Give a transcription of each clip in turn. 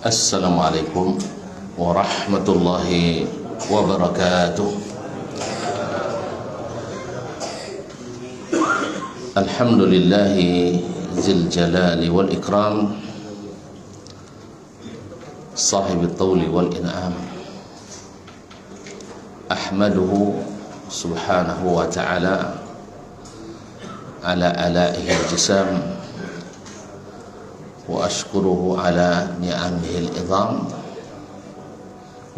Assalamualaikum warahmatullahi wabarakatuh. Alhamdulillahi zil jalali wal ikram, sahibi tawli wal in'am. Ahmaduhu subhanahu wa ta'ala ala alaihi al-jisam, wa ashkuruhu ala ni'amihi al-idham,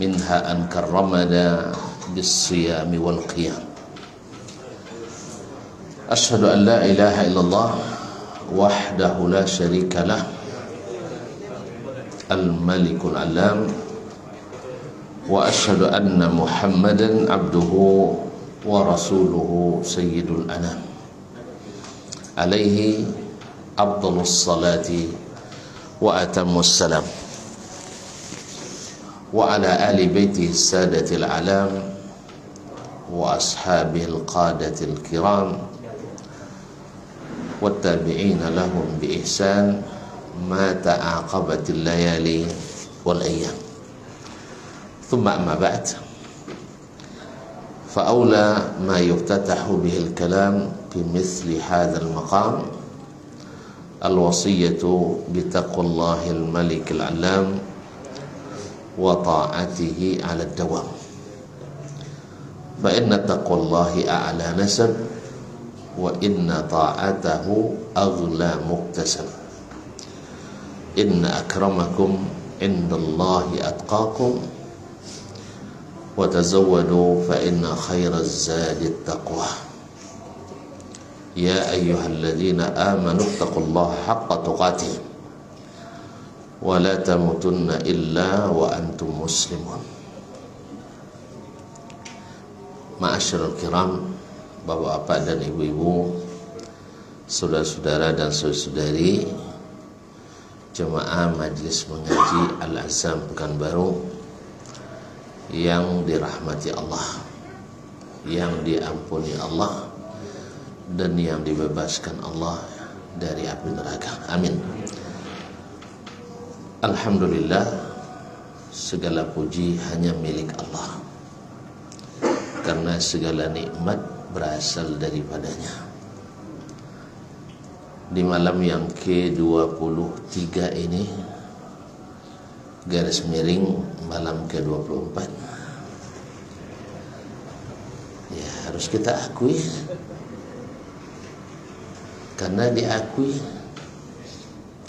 minha an karramana bis-siyami wal qiyam. Ashhadu an la ilaha illallah wahdahu la syarika lah, al-malikul alam, wa ashhadu anna muhammadan abduhu wa rasuluhu sayyidul anam, alaihi afdalus salati wa atammus salam, wa ala ali baitihi sadatil alam, wa ashabihil qadatil kiram, wa tabi'ina lahum bi ihsan ma ta'aqabatil layali wal ayyam. Thumma amma ba'd, fa awla ma yuftatahu bihil kalam fi mithli hadzal maqam al-wasiyatu bi taqwallahil malikil alam wa ta'atihi 'ala ad-dawam. Fa inna taqwallahi a'la nasab wa inna ta'atahu aghla muktasab. Inna akramakum indallahi atqakum wa tazawwadu fa inna khairaz zadi at-taqwa. Ya ayyuhalladzina amanu taqullaha haqqa tuqatih wa la tamutunna illa wa antum muslimun. Ma'asyiral kiram, bapak-bapak dan ibu-ibu, saudara-saudara dan saudari, jemaah Majelis Mengaji Al-Azam Pekanbaru yang dirahmati Allah, yang diampuni Allah, dan yang dibebaskan Allah dari api neraka. Amin. Alhamdulillah, segala puji hanya milik Allah, karena segala nikmat berasal daripadanya. Di malam yang ke-23 ini, garis miring malam ke-24, ya harus kita akui, karena diakui.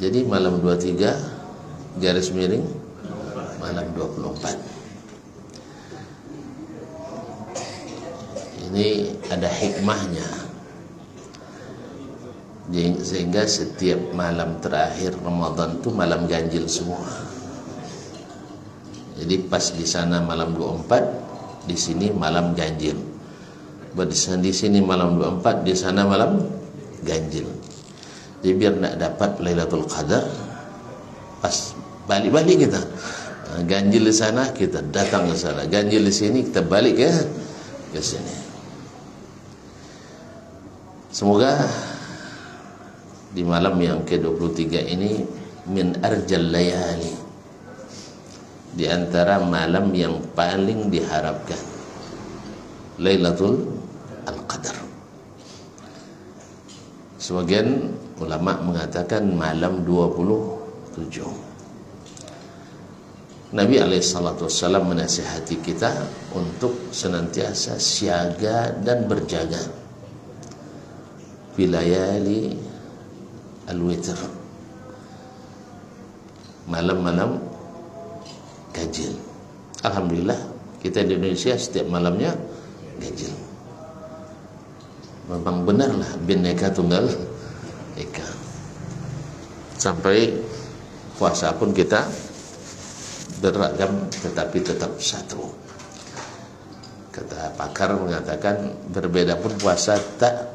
Jadi malam 23 garis miring malam 24 ini ada hikmahnya, sehingga setiap malam terakhir Ramadan itu malam ganjil semua. Jadi pas di sana malam 24, di sini malam ganjil. Di sini malam 24, di sana malam ganjil. Jadi biar nak dapat Lailatul Qadar, pas balik-balik kita ganjil di sana, kita datang ke sana, ganjil di sini, kita balik ke sini. Semoga di malam yang ke-23 ini min arjal layali, di antara malam yang paling diharapkan, Lailatul Qadar. Sebagian ulama mengatakan malam 27. Nabi SAW menasihati kita untuk senantiasa siaga dan berjaga bilayali al-witr, malam-malam ganjil. Alhamdulillah, kita di Indonesia setiap malamnya ganjil. Memang benarlah Bhinneka Tunggal Ika. Sampai puasa pun kita beragam tetapi tetap satu. Kata pakar mengatakan berbeda pun puasa tak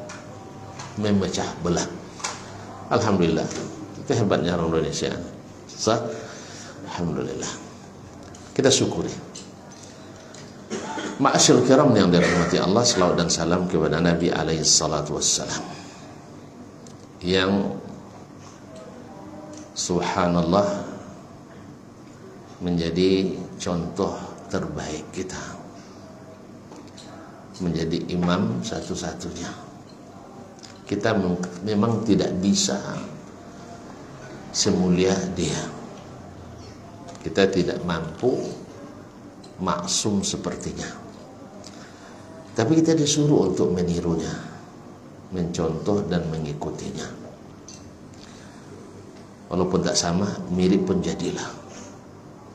memecah belah. Alhamdulillah, itu hebatnya orang Indonesia. Alhamdulillah, kita syukuri. Ma'asyil kiram yang dirahmati Allah, salawat dan salam kepada Nabi alaihi salatu wassalam, yang subhanallah menjadi contoh terbaik kita, menjadi imam satu-satunya. Kita memang tidak bisa semulia dia. Kita tidak mampu maksum sepertinya. Tapi kita disuruh untuk menirunya, mencontoh dan mengikutinya. Walaupun tak sama, mirip pun jadilah.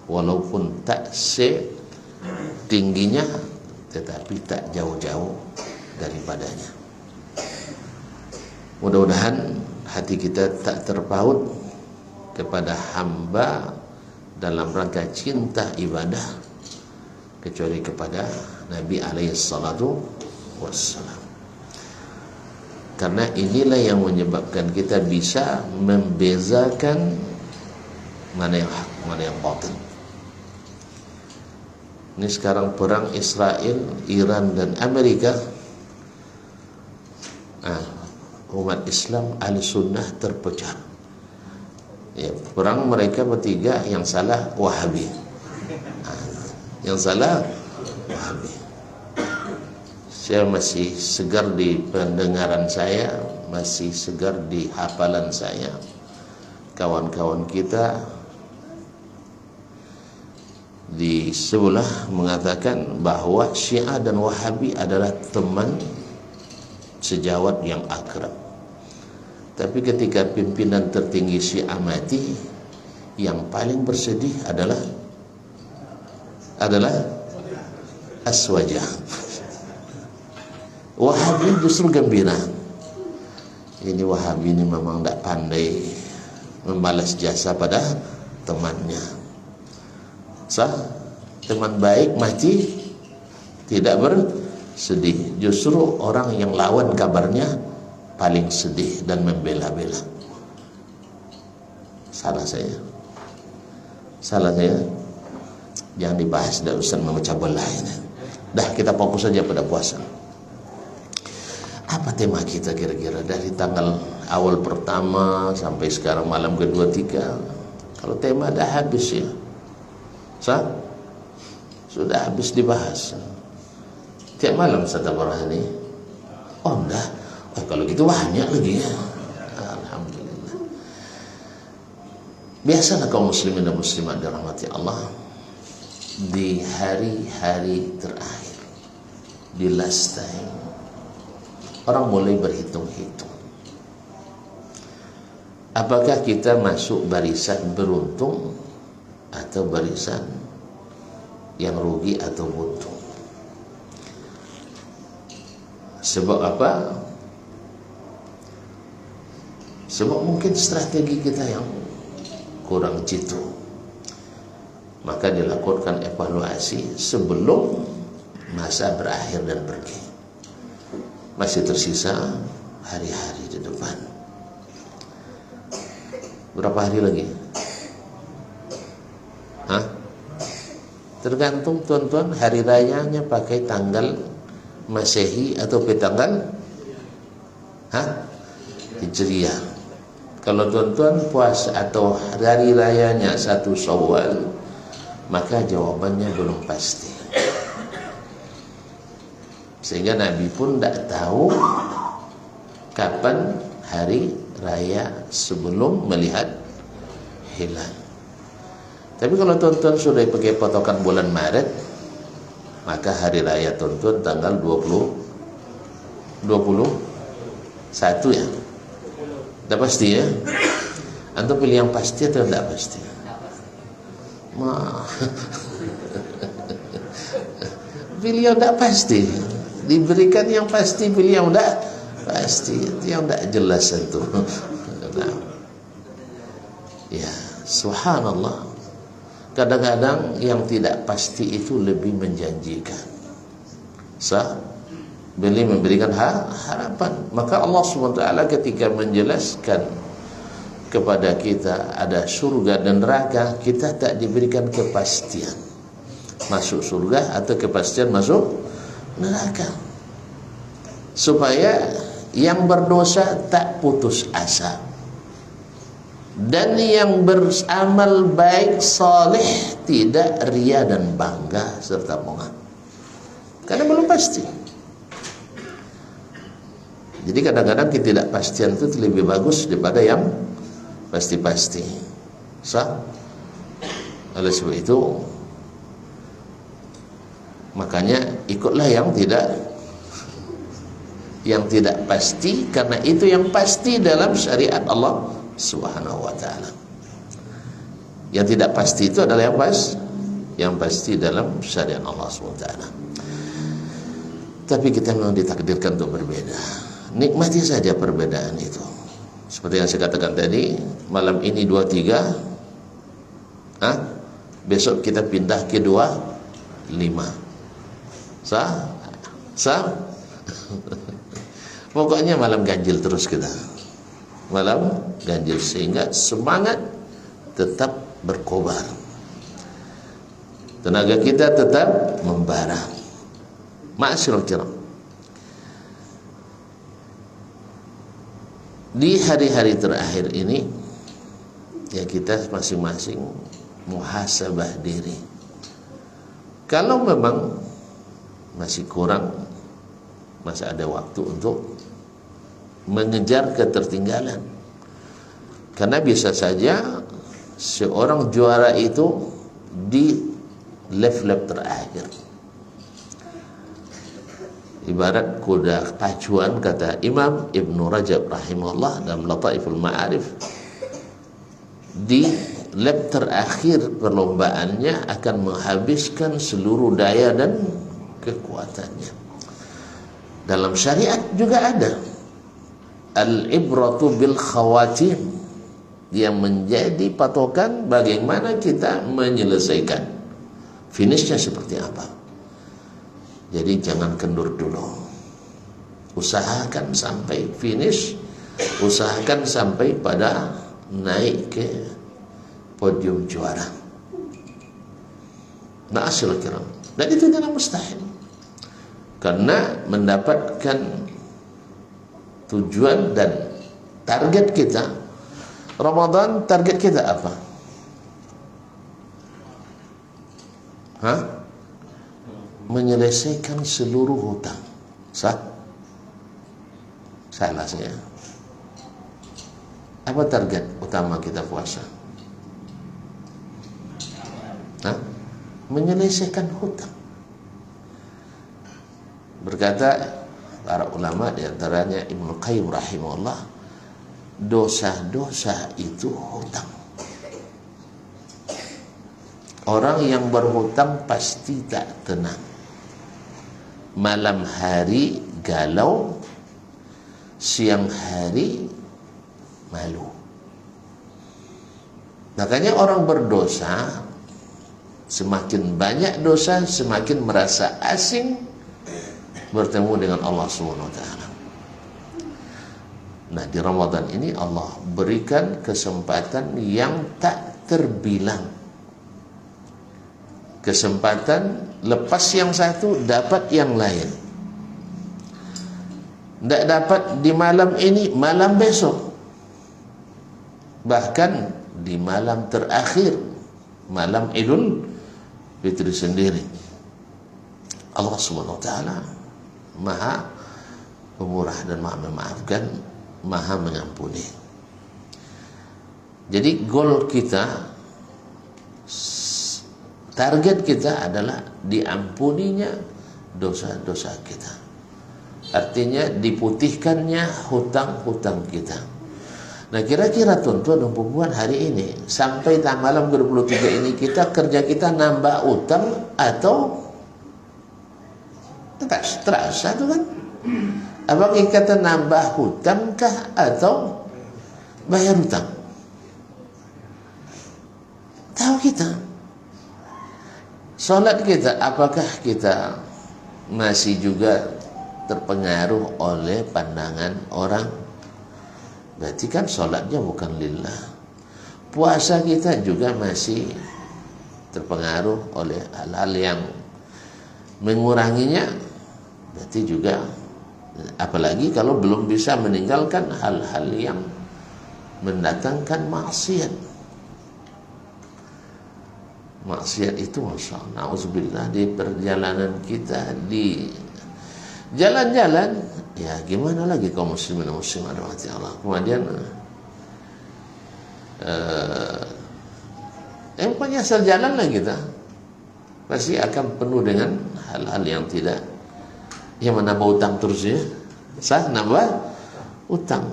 Walaupun tak setingginya, tetapi tak jauh-jauh daripadanya. Mudah-mudahan hati kita tak terpaut kepada hamba dalam rangka cinta ibadah kecuali kepada Nabi alaihi salatu wassalam. Karena inilah yang menyebabkan kita bisa membezakan mana yang hak, mana yang batil. Ini sekarang perang Israel, Iran dan Amerika. Umat Islam Ahlussunnah terpecah. Ya, perang mereka bertiga, yang salah Wahabi. Yang salah Wahabi. Saya masih segar di pendengaran saya, masih segar di hafalan saya. Kawan-kawan kita di sebelah mengatakan bahwa Syiah dan Wahabi adalah teman sejawat yang akrab. Tapi ketika pimpinan tertinggi Syiah mati, yang paling bersedih adalah Aswajah. Wahabi justru gembira. Ini Wahabi ini memang tidak pandai membalas jasa pada temannya. Teman baik mati tidak bersedih. Justru orang yang lawan kabarnya paling sedih dan membela-bela. Salah saya. Jangan dibahas, tidak usah memecah belah ini. Dah, kita fokus saja pada puasa. Apa tema kita kira-kira dari tanggal awal pertama sampai sekarang malam kedua, tiga? Kalau tema dah habis ya, sudah habis dibahas. Tiap malam Ustaz Barhani. Oh dah, kalau gitu banyak lagi ya. Alhamdulillah. Biasalah kaum muslimin dan muslimat dirahmati Allah, di hari-hari terakhir, di last time, orang mulai berhitung-hitung. Apakah kita masuk barisan beruntung atau barisan yang rugi atau buntung? Sebab apa? Sebab mungkin strategi kita yang kurang jitu. Maka dilakukan evaluasi sebelum masa berakhir dan pergi. Masih tersisa hari-hari di depan. Berapa hari lagi? Tergantung tuan-tuan hari rayanya pakai tanggal Masehi atau tanggal Hijriah. Kalau tuan-tuan puasa atau hari rayanya 1 Syawal, maka jawabannya belum pasti. Sehingga Nabi pun tidak tahu kapan hari raya sebelum melihat hilal. Tapi kalau tuan-tuan sudah pakai patokan bulan Maret, maka hari raya tuan-tuan tanggal 21 ya. Tidak pasti ya. Antum pilih yang pasti atau tidak pasti? Pilih yang tidak pasti. Diberikan yang pasti, pilih yang tidak pasti. Itu yang tidak jelas itu. Ya, subhanallah. Kadang-kadang yang tidak pasti itu lebih menjanjikan. Beli memberikan harapan. Maka Allah SWT ketika menjelaskan kepada kita ada surga dan neraka, kita tak diberikan kepastian masuk surga atau kepastian masuk neraka, supaya yang berdosa tak putus asa. Dan yang beramal baik saleh tidak ria dan bangga serta mengah, karena belum pasti. Jadi kadang-kadang ketidakpastian itu lebih bagus daripada yang pasti-pasti. Sah? Oleh sebab itu, makanya ikutlah yang tidak pasti, karena itu yang pasti dalam syariat Allah Subhanahu wa ta'ala. Yang tidak pasti itu adalah yang pasti dalam syariat Allah Subhanahu wa ta'ala. Tapi kita memang ditakdirkan untuk berbeda. Nikmati saja perbedaan itu. Seperti yang saya katakan tadi, malam ini 23, besok kita pindah ke 25. Sah? Pokoknya malam ganjil terus kita. Malam ganjil, sehingga semangat tetap berkobar, tenaga kita tetap membara. Ma'asyiral kiram, di hari-hari terakhir ini ya kita masing-masing muhasabah diri. Kalau memang masih kurang, masih ada waktu untuk mengejar ketertinggalan. Karena bisa saja seorang juara itu di lap-lap terakhir. Ibarat kuda pacuan, kata Imam Ibn Rajab rahimahullah dalam Lataiful Ma'arif, di lap terakhir perlombaannya akan menghabiskan seluruh daya dan kekuatannya. Dalam syariat juga ada al-ibratu bil khawatim, yang menjadi patokan bagaimana kita menyelesaikan. Finishnya seperti apa. Jadi jangan kendur dulu, usahakan sampai finish, usahakan sampai pada naik ke podium juara. Ma'asyiral kiram, dan itu tidak mustahil, karena mendapatkan tujuan dan target kita. Ramadan, target kita apa? Menyelesaikan seluruh hutang. Sah? Salah saya. Apa target utama kita puasa? Menyelesaikan hutang. Berkata para ulama, diantaranya Ibnu Qayyim rahimahullah, dosa-dosa itu hutang. Orang yang berhutang pasti tak tenang. Malam hari galau, siang hari malu. Makanya orang berdosa, semakin banyak dosa, semakin merasa asing bertemu dengan Allah Subhanahu wa ta'ala. Nah, di Ramadan ini Allah berikan kesempatan yang tak terbilang. Kesempatan lepas yang satu, dapat yang lain. Tidak dapat di malam ini, malam besok. Bahkan di malam terakhir, malam Idul Fitri sendiri. Allah Subhanahu wa ta'ala Maha pemurah dan Maha memaafkan, Maha mengampuni. Jadi goal kita, target kita adalah diampuninya dosa-dosa kita. Artinya diputihkannya hutang-hutang kita. Nah, kira-kira tuan-tuan dan puan hari ini sampai malam ke-23 ini kerja kita nambah utang atau terasa tuh kan? Apakah kita nambah hutangkah atau bayar hutang? Tahu kita. Salat kita, apakah kita masih juga terpengaruh oleh pandangan orang? Berarti kan salatnya bukan lillah. Puasa kita juga masih terpengaruh oleh hal-hal yang menguranginya. Berarti juga, apalagi kalau belum bisa meninggalkan hal-hal yang mendatangkan maksiat. Maksiat itu masya Allah, na'udzubillah, di perjalanan kita, di jalan-jalan, ya gimana lagi kaum muslimin dan muslimat rahmati Allah. Kemudian empatnya asal jalan lah kita, pasti akan penuh dengan hal-hal yang tidak, yang menambah utang terus ya. Sah nambah utang.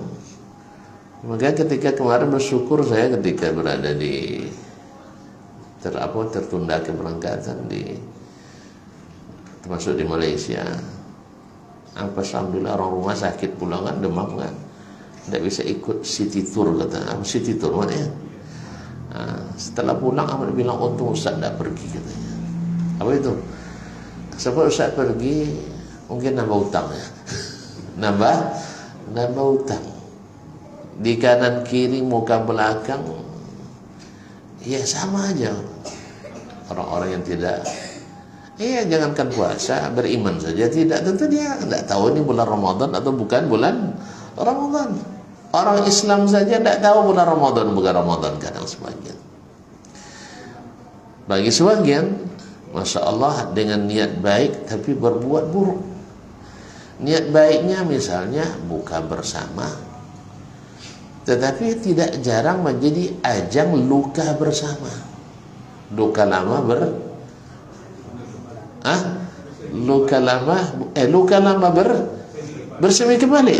Maka ketika kemarin bersyukur saya ketika berada di tertunda keberangkatan termasuk di Malaysia. Alhamdulillah orang rumah sakit pulangan demam kan, tidak bisa ikut city tour, kata city tour mana ya. Setelah pulang Ahmad bilang untung Ustaz tidak pergi, katanya. Apa itu? Sebab Ustaz pergi mungkin nambah utang ya. nambah utang di kanan kiri muka belakang, ya sama aja. Orang-orang yang tidak, jangankan puasa, beriman saja tidak, tentu dia tidak tahu ini bulan Ramadan atau bukan bulan Ramadan. Orang Islam saja tidak tahu bulan Ramadan bukan Ramadan kadang sebagian. Bagi sebagian, masya Allah, dengan niat baik tapi berbuat buruk. Niat baiknya misalnya buka bersama, tetapi tidak jarang menjadi ajang luka bersama. Luka lama bersemi kembali,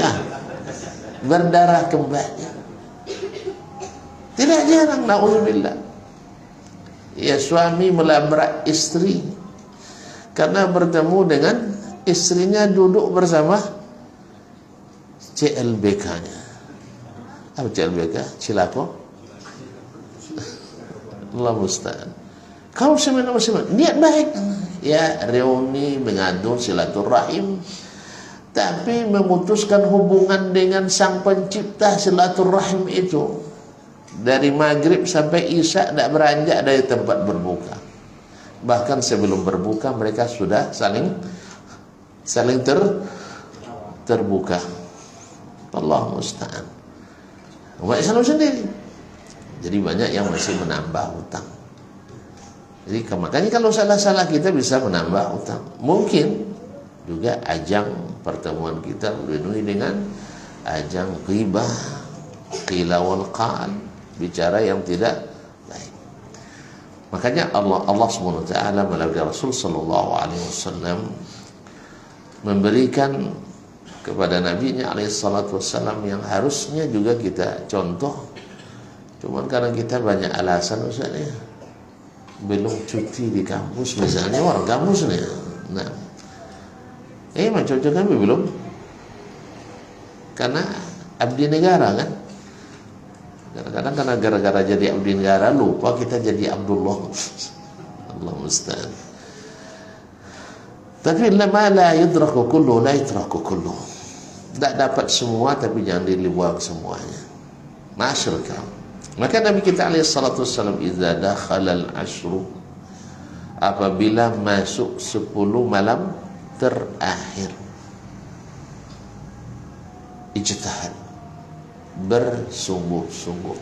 berdarah kembali. Tidak jarang, na'udzubillah, ya suami melabrak istri karena bertemu dengan istrinya duduk bersama CLBK-nya. Apa CLBK? Cilako. Allah musta'an. Kaum muslimin niat baik, ya reuni, mengadu silaturahim, tapi memutuskan hubungan dengan sang pencipta silaturahim itu dari maghrib sampai isya tidak beranjak dari tempat berbuka. Bahkan sebelum berbuka mereka sudah saling terbuka. Allah musta'an. Umat Islam sendiri. Jadi banyak yang masih menambah hutang. Jadi makanya kalau salah-salah kita bisa menambah hutang. Mungkin juga ajang pertemuan kita dipenuhi dengan ajang ghibah, qila wal qal, bicara yang tidak baik. Makanya Allah Subhanahu wa taala melalui Rasul sallallahu alaihi wasallam memberikan kepada nabinya alaihi salatu wasallam yang harusnya juga kita contoh. Cuman karena kita banyak alasan Ustaz ya, belum cuti di kampus misalnya, orang kampus nih, nah cocok kan belum, karena abdi negara kan. Kadang-kadang karena gara-gara jadi abdi negara lupa kita jadi Abdullah. Allah musta'an. Tapi lama la yudraku kullu la yudraku kullu, tidak dapat semua tapi jangan diliwak semuanya. Masyarakat. Maka Nabi kita alaihi salatu wassalam, idza dakhala al-ashru, apabila masuk 10 malam terakhir, ijtihad, bersungguh-sungguh.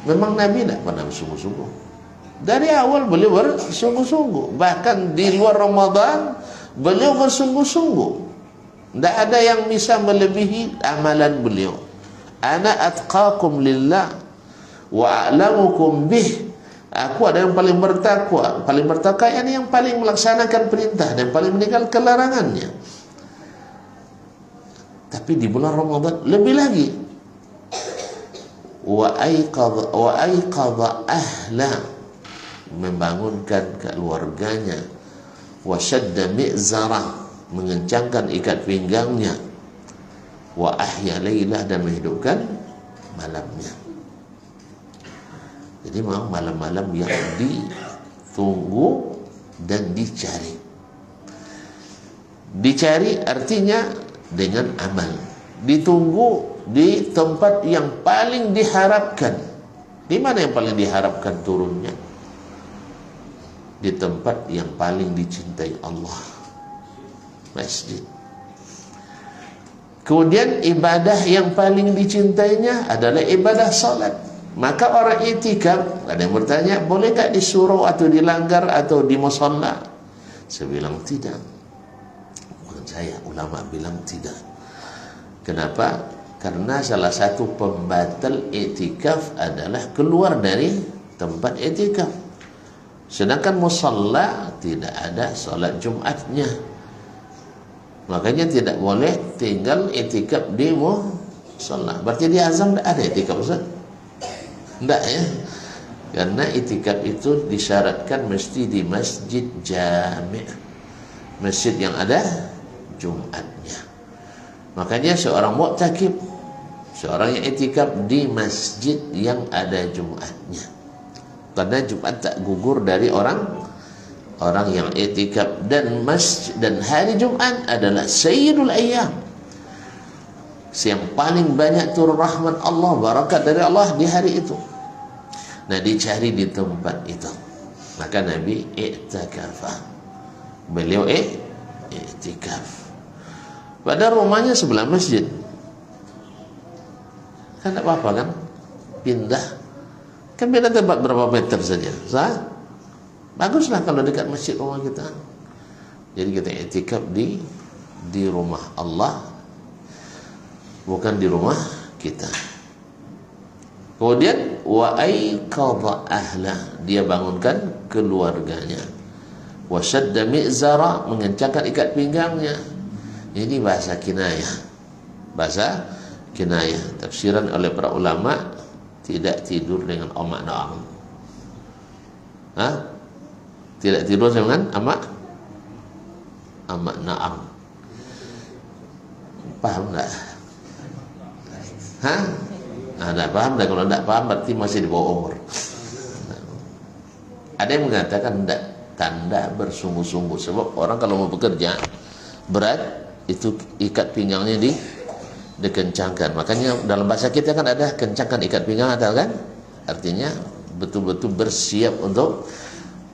Memang Nabi tidak pernah bersungguh-sungguh. Dari awal beliau bersungguh-sungguh. Bahkan di luar Ramadan beliau bersungguh-sungguh. Tidak ada yang bisa melebihi amalan beliau. Ana atqakum lillah wa a'lamukum bih. Aku ada yang paling bertakwa. Paling bertakwa yang paling melaksanakan perintah dan paling meninggalkan larangannya. Tapi di bulan Ramadan lebih lagi. Wa aiqadha ahla, membangunkan keluarganya. Wa shadda mi'zara, mengencangkan ikat pinggangnya. Wa ahya lailah, dan menghidupkan malamnya. Jadi memang malam-malam yang ditunggu dan dicari. Dicari artinya dengan amal. Ditunggu di tempat yang paling diharapkan. Di mana yang paling diharapkan turunnya? Di tempat yang paling dicintai Allah, masjid. Kemudian ibadah yang paling dicintainya adalah ibadah salat. Maka orang i'tikaf, ada yang bertanya, boleh tak disuruh atau dilanggar atau di musalla? Saya bilang tidak. Bukan saya, ulama bilang tidak. Kenapa? Karena salah satu pembatal i'tikaf adalah keluar dari tempat i'tikaf. Sedangkan musalla tidak ada salat Jumatnya. Makanya tidak boleh tinggal i'tikaf di musalla. Berarti di azam tidak ada i'tikaf, Ustaz? Tidak ya. Karena i'tikaf itu disyaratkan mesti di masjid jami', masjid yang ada Jumatnya. Makanya seorang mu'takif, seorang yang i'tikaf di masjid yang ada Jumatnya. Karena Jumat tak gugur dari orang yang i'tikaf, dan dan hari Jumat adalah sayyidul ayyam, yang paling banyak turun rahmat Allah, barakat dari Allah di hari itu. Nah, dicari di tempat itu. Maka Nabi i'takafa, beliau i'tikaf. Padahal rumahnya sebelah masjid, kan tak apa-apa kan, pindah, kan beda tempat berapa meter saja, sah? Baguslah kalau dekat masjid rumah kita. Jadi kita i'tikaf di rumah Allah, bukan di rumah kita. Kemudian wa aiqadha ahla, dia bangunkan keluarganya. Wa shadda mi'zara, mengencangkan ikat pinggangnya. Ini bahasa kinayah. Bahasa kinayah. Tafsiran oleh para ulama, tidak tidur dengan omak naam. Tidak tidur dengan amak naam. Paham tak? Tak paham dah. Kalau tak paham berarti masih di bawah umur. Ada yang mengatakan tidak, tanda bersungguh-sungguh. Sebab orang kalau mau bekerja berat, itu ikat pinggangnya dikencangkan. Makanya dalam bahasa kita kan ada kencangkan ikat pinggang, ada kan? Artinya betul-betul bersiap untuk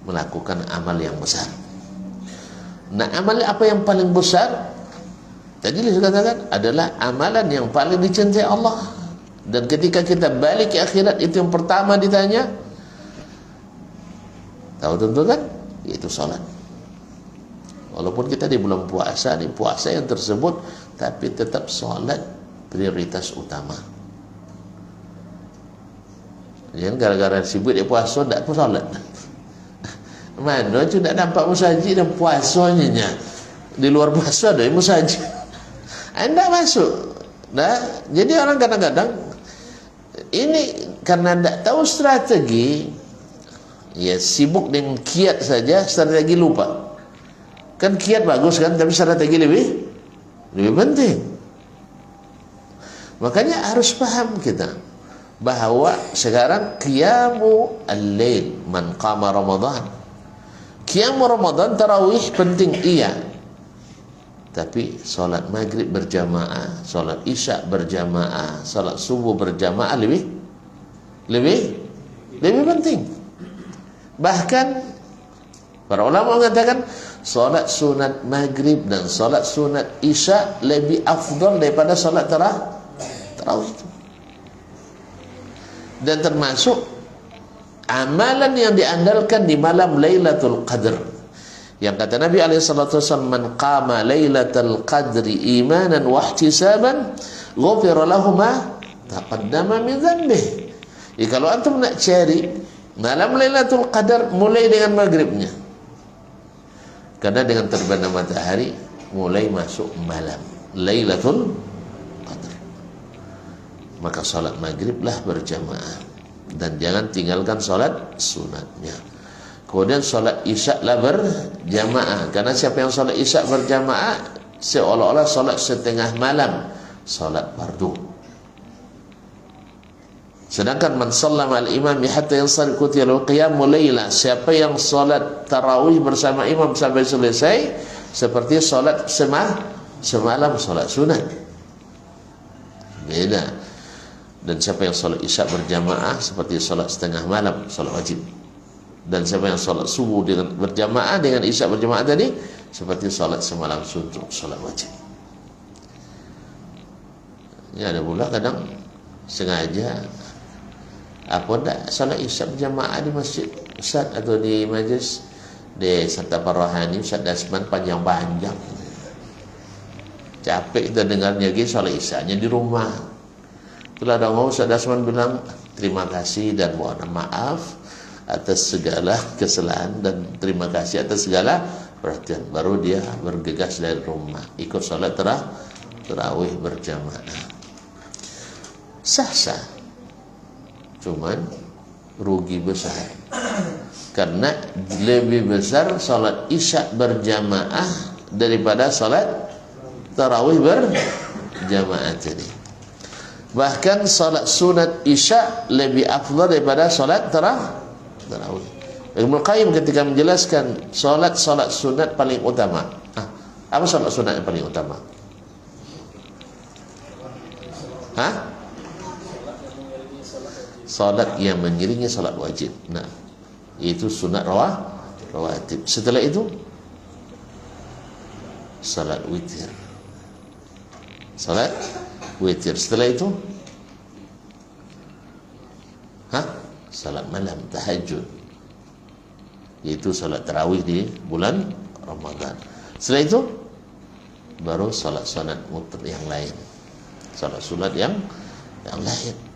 melakukan amal yang besar. Nah, amal apa yang paling besar? Tadi saya katakan adalah amalan yang paling dicintai Allah. Dan ketika kita balik ke akhirat, itu yang pertama ditanya. Tahu tentu kan? Yaitu salat. Walaupun kita di bulan puasa, di puasa yang tersebut, tapi tetap salat prioritas utama. Jangan gara-gara sibuk di puasa tak pun salat. Mana tu tak nampak musajid dan puasanya. Di luar puasa ada musajid. Anda masuk. Nah, jadi orang kadang-kadang ini karena tak tahu strategi, ya sibuk dengan kiat saja, strategi lupa. Kan kiat bagus kan, tapi strategi lebih penting. Makanya harus paham kita bahwa sekarang qiyamu al-lail, man qama Ramadan. Qiyamu Ramadan, tarawih penting iya. Tapi solat maghrib berjamaah, solat isya berjamaah, solat subuh berjamaah lebih penting. Bahkan para ulama mengatakan solat sunat maghrib dan solat sunat isya lebih afdal daripada solat tarawih itu. Dan termasuk amalan yang diandalkan di malam Lailatul Qadr. Yang kata Nabi SAW, man qama Lailatul Qadri imanan wa ihtisaban ghufira lahu ma taqaddama min dhanbihi. Kalau antum nak cari malam Lailatul Qadar, mulai dengan maghribnya. Karena dengan terbitnya matahari mulai masuk malam Lailatul Qadar. Maka salat maghriblah berjamaah, dan jangan tinggalkan salat sunatnya. Kemudian salat isya lah berjamaah. Karena siapa yang salat isya berjamaah, seolah-olah salat setengah malam, salat fardu. Sedangkan man sallama al-imam hatta yansarif kutiya lahu qiyamul laila, siapa yang salat tarawih bersama imam sampai selesai, seperti salat semalam salat sunat. Beda. Dan siapa yang salat isya berjamaah seperti salat setengah malam, salat wajib. Dan siapa yang salat subuh dengan berjamaah dengan isya berjamaah tadi, seperti salat semalam suntuk, salat wajib. Ya, ada pula kadang sengaja apa ndak salat isya berjamaah di masjid Ustaz atau di majlis di Santa Parwahani Ustaz Dasman panjang-panjang. Capek kita dengarnya lagi salat isyanya di rumah. Itulah ada Ustaz Dasman bilang terima kasih dan mohon maaf atas segala kesalahan dan terima kasih atas segala perhatian. Baru dia bergegas dari rumah ikut salat tarawih berjamaah. Sah-sah, cuman rugi besar karena lebih besar salat isya berjamaah daripada salat tarawih berjamaah tadi. Bahkan salat sunat isya lebih afdal daripada salat tarawih. Ibnu Qayyim ketika menjelaskan salat sunat paling utama. Apa salat sunat yang paling utama? Salat yang mengiringi salat wajib. Nah, itu sunat rawatib. Setelah itu salat witir. Salat witir. Setelah itu salat malam tahajud. Yaitu salat tarawih di bulan Ramadan. Setelah itu baru salat mutlak yang lain. Salat sunat yang lain.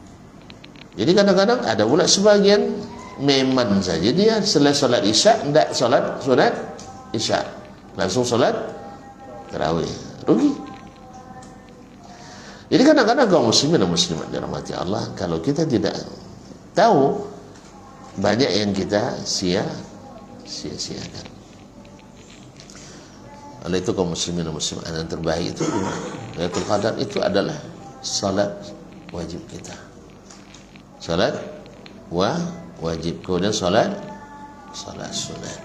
Jadi kadang-kadang ada pula sebagian meman saja dia setelah salat isya tidak salat sunat isya, langsung salat tarawih, rugi. Jadi kadang-kadang kaum muslimin dan muslimat dirahmati Allah, kalau kita tidak tahu, banyak yang kita sia-siakan. Oleh itu kaum muslimin dan muslimat yang terbaik itu Lailatul Qadar itu adalah salat wajib kita. Salat wajib, kemudian salat sunat.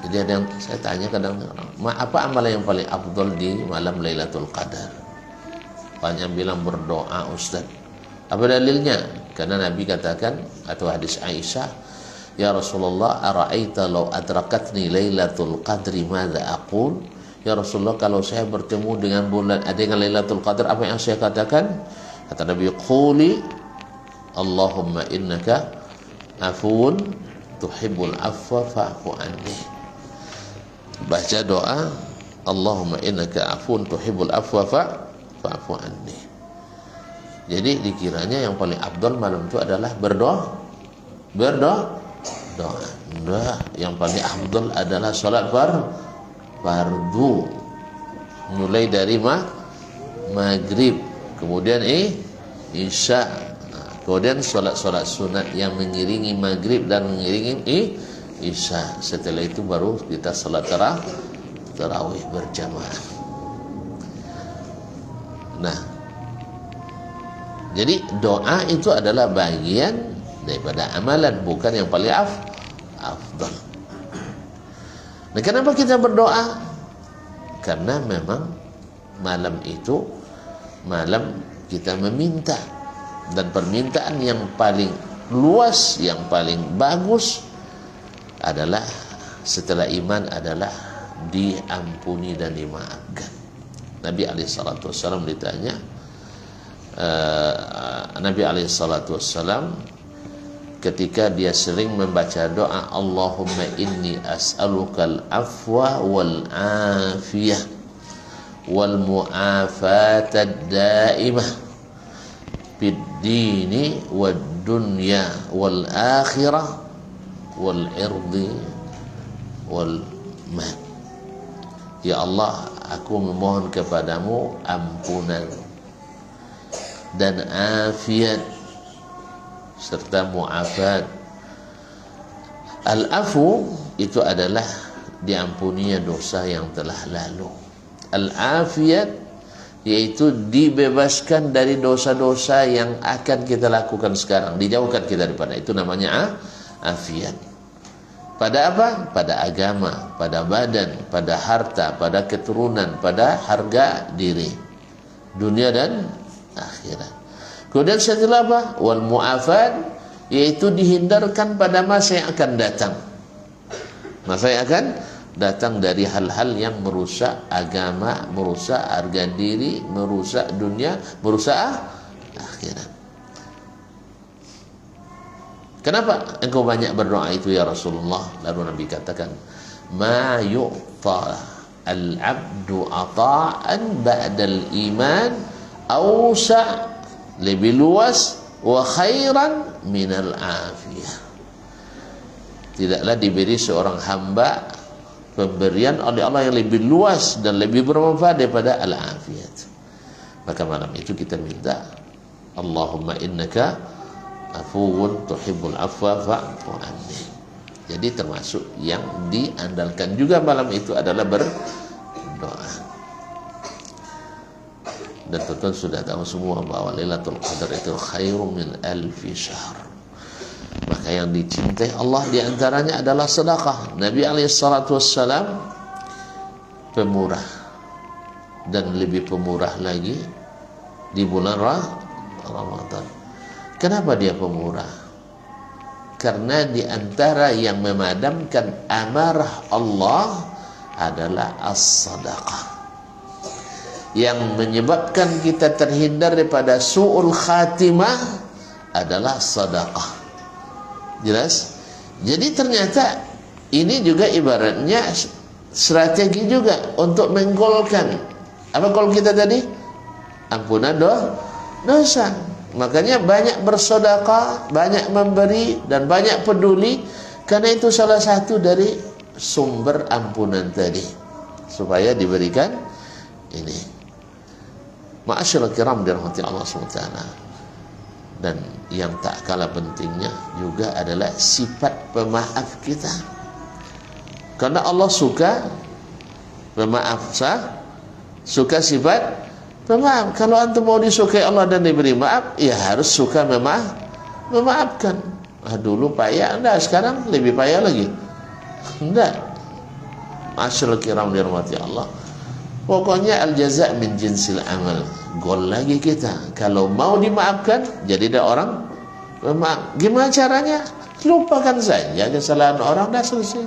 Jadi ada yang saya tanya kadang, apa amalan yang paling afdal di malam Lailatul Qadar? Banyak bilang berdoa, Ustaz. Apa dalilnya? Karena Nabi katakan atau hadis Aisyah, ya Rasulullah, ara'aita law adrakatni Lailatul Qadri madza aqul? Ya Rasulullah, kalau saya bertemu dengan Lailatul Qadar, apa yang saya katakan? Kata Nabi, quli Allahumma innaka afuun tuhibbul afwa fa'fu anni. Baca doa Allahumma innaka afuun tuhibbul afwa fa'fu anni. Jadi dikiranya yang paling afdal malam itu adalah berdoa. Nah, yang paling afdal adalah salat fardu. Mulai dari maghrib, kemudian isya, kemudian solat sunat yang mengiringi maghrib dan mengiringi isya. Setelah itu baru kita salat tarawih berjamaah. Nah, jadi doa itu adalah bagian daripada amalan, bukan yang paling afdal. Nah, kenapa kita berdoa? Karena memang malam itu malam kita meminta, dan permintaan yang paling luas, yang paling bagus adalah setelah iman adalah diampuni dan dimaafkan. Nabi SAW ditanya, Nabi SAW ketika dia sering membaca doa Allahumma inni as'alukal afwa wal afiyah wal mu'afatad daimah fid dini wad dunya wal akhirah wal irdi wal mal. Ya Allah, aku memohon kepadamu ampunan dan afiat serta mu'afat. Al-afu itu adalah diampuninya dosa yang telah lalu. Al-afiyat yaitu dibebaskan dari dosa-dosa yang akan kita lakukan sekarang, dijauhkan kita daripada itu, namanya afiyat. Pada apa? Pada agama, pada badan, pada harta, pada keturunan, pada harga diri, dunia dan akhirat. Kemudian setelah apa? Wal mu'afat, yaitu dihindarkan pada masa yang akan datang. Masa yang akan datang dari hal-hal yang merusak agama, merusak harga diri, merusak dunia, merusak akhirat. Kenapa engkau banyak berdoa itu ya Rasulullah? Lalu Nabi katakan, ma yu'ta al-abdu ata'an ba'dal iman awsa', lebih luas, wa khairan minal afiyah. Tidaklah diberi seorang hamba pemberian oleh Allah yang lebih luas dan lebih bermanfaat daripada al-afiyat. Maka malam itu kita minta, Allahumma innaka afuwun tuhibbul afwa fa'fu anni. Jadi termasuk yang diandalkan juga malam itu adalah berdoa. Dan tentu sudah tahu semua bahwa Lailatul Qadar itu khairum min alfi syahr. Maka yang dicintai Allah diantaranya adalah sedekah. Nabi alaihissalatu wassalam pemurah, dan lebih pemurah lagi di bulan Ramadan. Kenapa dia pemurah? Karena di antara yang memadamkan amarah Allah adalah as-sadaqah. Yang menyebabkan kita terhindar daripada su'ul khatimah adalah sedekah. Jelas? Jadi ternyata ini juga ibaratnya strategi juga untuk menggolkan apa gol kita tadi? Ampunan dosa. Makanya banyak bersedekah, banyak memberi, dan banyak peduli, karena itu salah satu dari sumber ampunan tadi, supaya diberikan ini. Ma'asyiral kiram dirahmati Allah SWT. Dan yang tak kalah pentingnya juga adalah sifat pemaaf kita. Karena Allah suka pemaaf, suka sifat pemaaf. Kalau antum mau disukai Allah dan diberi maaf, ya harus suka memaafkan. Dulu payah, enggak, sekarang lebih payah lagi. Enggak. Ma'asyiral kiram dirahmati Allah. Pokoknya al-jaza' min jinsil amal. Gol lagi kita. Kalau mau dimaafkan, jadi ada orang memaaf. Gimana caranya? Lupakan saja kesalahan orang, dah selesai.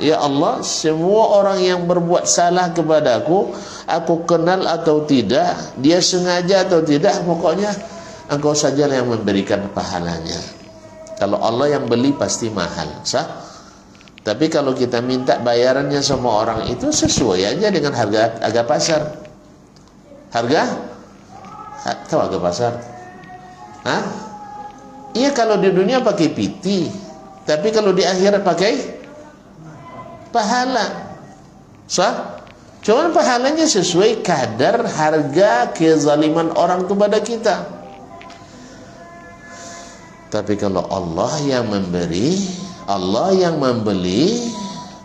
Ya Allah, semua orang yang berbuat salah kepadaku, aku kenal atau tidak, dia sengaja atau tidak, pokoknya Engkau sajalah yang memberikan pahalanya. Kalau Allah yang beli pasti mahal, Tapi kalau kita minta bayarannya sama orang itu sesuai aja dengan harga pasar. Tahu harga pasar? Iya, kalau di dunia pakai piti, tapi kalau di akhirat pakai pahala. Cuman pahalanya sesuai kadar harga kezaliman orang kepada kita. Tapi kalau Allah yang memberi, Allah yang membeli,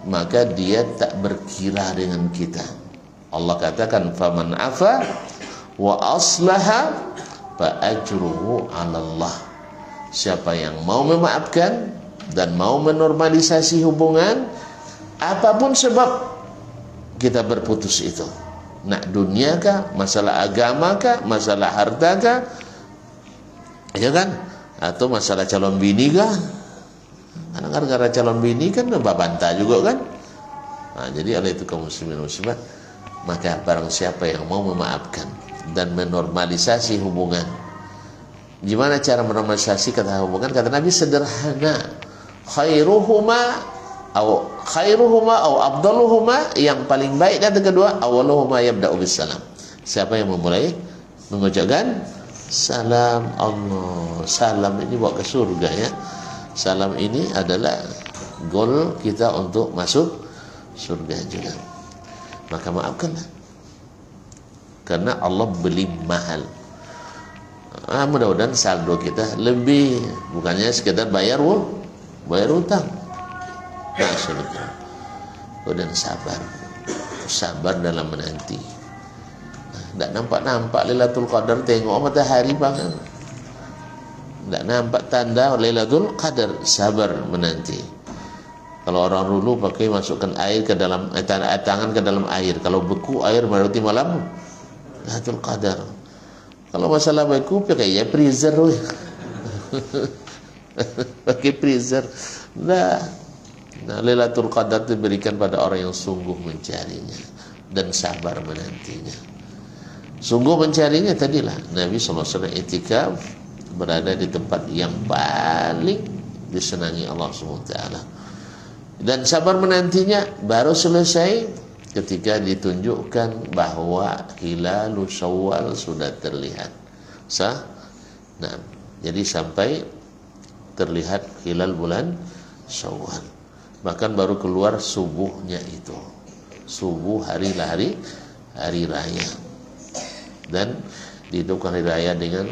maka dia tak berkira dengan kita. Allah katakan, faman afa wa aslaha fa ajruhu 'ala Allah. Siapa yang mau memaafkan dan mau menormalisasi hubungan, apapun sebab kita berputus itu, nak dunia kah, masalah agama kah, masalah harta kah, ya kan, atau masalah calon bini kah. Karena gara-gara calon bini kan bantah juga kan. Jadi oleh itu kaum muslimin muslimat, maka barang siapa yang mau memaafkan dan menormalisasi hubungan. Gimana cara menormalisasi kata hubungan? Kata Nabi sederhana, khairuhuma au afdaluhuma, yang paling baik dan kedua, awaluhuma yabda'u bisalam. Siapa yang memulai mengucapkan salam Allah. Salam ini bawa ke surga ya. Salam ini adalah goal kita untuk masuk surga juga. Maka maafkanlah, karena Allah beli mahal. Mudah-mudahan saldo kita lebih, bukannya sekedar bayar utang. Maksudnya, dan sabar dalam menanti. Tak nampak Lailatul Qadar, tengok matahari banget. Tak nampak tanda Lailatul Qadar, sabar menanti. Kalau orang dulu pakai masukkan air ke dalam tangan ke dalam air, kalau beku air berarti malam Lailatul Qadar. Kalau masalah beku pakai freezer. Pakai freezer. Nah, Nah, Lailatul Qadar diberikan pada orang yang sungguh mencarinya dan sabar menantinya. Sungguh mencarinya tadilah Nabi SAW itikaf berada di tempat yang paling disenangi Allah SWT. Dan sabar menantinya baru selesai ketika ditunjukkan bahwa hilal Syawal sudah terlihat. Nah, jadi sampai terlihat hilal bulan Syawal. Bahkan baru keluar subuhnya itu. Subuh hari raya. Dan dihidupkan hari raya dengan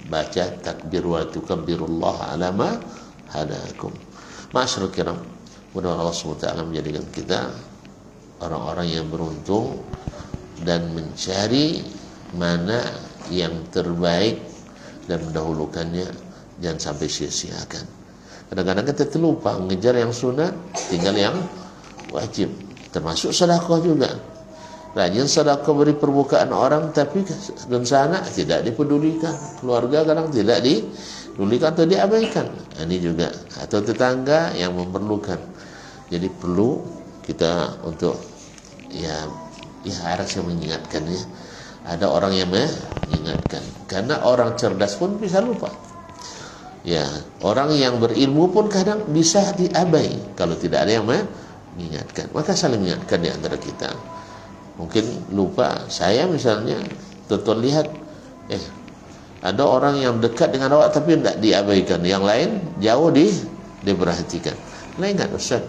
baca takbir wa tukabbirullah ala ma hadakum. Masyarul kiram, mudah-mudahan Allah SWT menjadikan kita orang-orang yang beruntung dan mencari mana yang terbaik dan mendahulukannya, jangan sampai sia-siakan. Kadang-kadang kita terlupa mengejar yang sunat, tinggal yang wajib. Termasuk sedekah juga. Rajin sedekah beri permukaan orang, tapi dan sana tidak dipedulikan. Keluarga kadang tidak dipedulikan atau diabaikan. Ini juga, atau tetangga yang memerlukan. Jadi perlu kita untuk harus mengingatkannya. Ada orang yang mengingatkan. Karena orang cerdas pun bisa lupa. Ya, orang yang berilmu pun kadang bisa diabai kalau tidak ada yang mengingatkan. Maka saling mengingatkan di antara kita. Mungkin lupa, saya misalnya tuan lihat ada orang yang dekat dengan awak tapi tidak diabaikan, yang lain jauh diperhatikan. Lain kan Ustaz?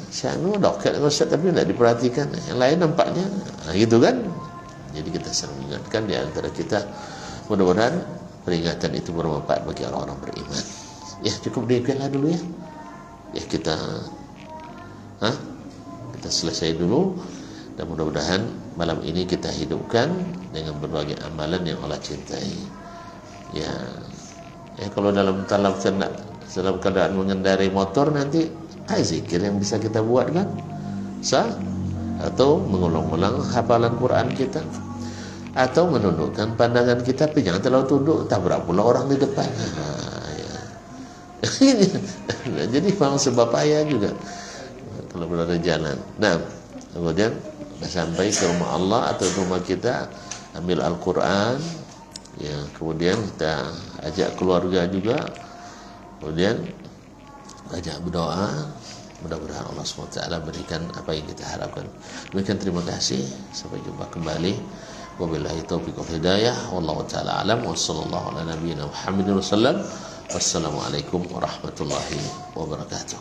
Saya dekat dengan Ustaz tapi tidak diperhatikan, yang lain nampaknya gitu kan. Jadi kita saling mengingatkan di antara kita. Mudah-mudahan peringatan itu bermanfaat bagi orang-orang beriman. Ya, cukup demikianlah dulu ya. Ya, kita selesai dulu. Dan mudah-mudahan malam ini kita hidupkan dengan berbagai amalan yang Allah cintai. Ya, kalau dalam keadaan mengendarai motor nanti zikir yang bisa kita buat kan? Atau mengulang-ulang hafalan Quran kita. Atau menundukkan pandangan kita, tapi jangan terlalu tunduk, tabrak pula orang di depan. Jadi memang sebab payah juga kalau berada jalan. Nah, kemudian sampai ke rumah Allah atau rumah kita, ambil Al-Quran, ya, kemudian kita ajak keluarga juga, kemudian ajak berdoa. Mudah-mudahan Allah SWT berikan apa yang kita harapkan. Demikian, terima kasih, sampai jumpa kembali. Wabillahi taufiq wal hidayah, wallahu taala alam, wa sallallahu ala nabiyyina Muhammadin wasallam. Wassalamualaikum warahmatullahi wabarakatuh.